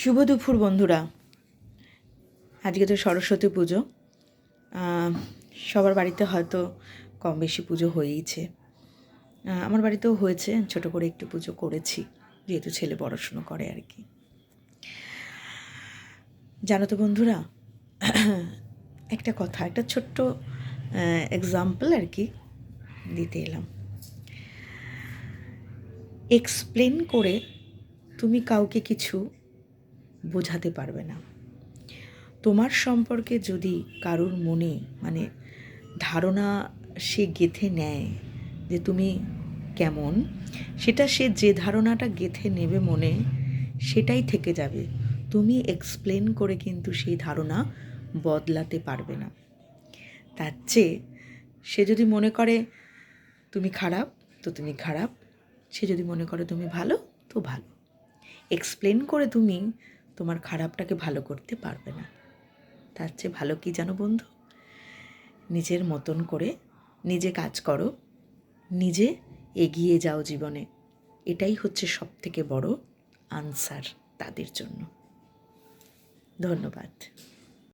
শুভ দুপুর বন্ধুরা। আজকে তো সরস্বতী পুজো। সবার বাড়িতে হয়তো কম বেশি পুজো হয়েইছে। আমার বাড়িতেও হয়েছে, ছোট করে একটু পুজো করেছি, যেহেতু ছেলে পড়াশুনো করে আর কি। জানো তো বন্ধুরা, একটা কথা, একটা ছোট্ট এক্সাম্পল আর কি দিতে এলাম। এক্সপ্লেন করে তুমি কাউকে কিছু বোঝাতে পারবে না। তোমার সম্পর্কে যদি কারোর মনে ধারণা সে গেঁথে নেয় যে তুমি কেমন, সেটা সে যে ধারণাটা গেঁথে নেবে মনে, সেটাই থেকে যাবে। তুমি এক্সপ্লেন করে কিন্তু সেই ধারণা বদলাতে পারবে না। তার চেয়ে সে যদি মনে করে তুমি খারাপ তো তুমি খারাপ, সে যদি মনে করে তুমি ভালো তো ভালো। এক্সপ্লেন করে তুমি তোমার খারাপটাকে ভালো করতে পারবে না। তার চেয়ে ভালো কি জানো বন্ধু, নিজের মতন করে নিজে কাজ করো, নিজে এগিয়ে যাও জীবনে। এটাই হচ্ছে সবথেকে বড় আনসার তাদের জন্য। ধন্যবাদ।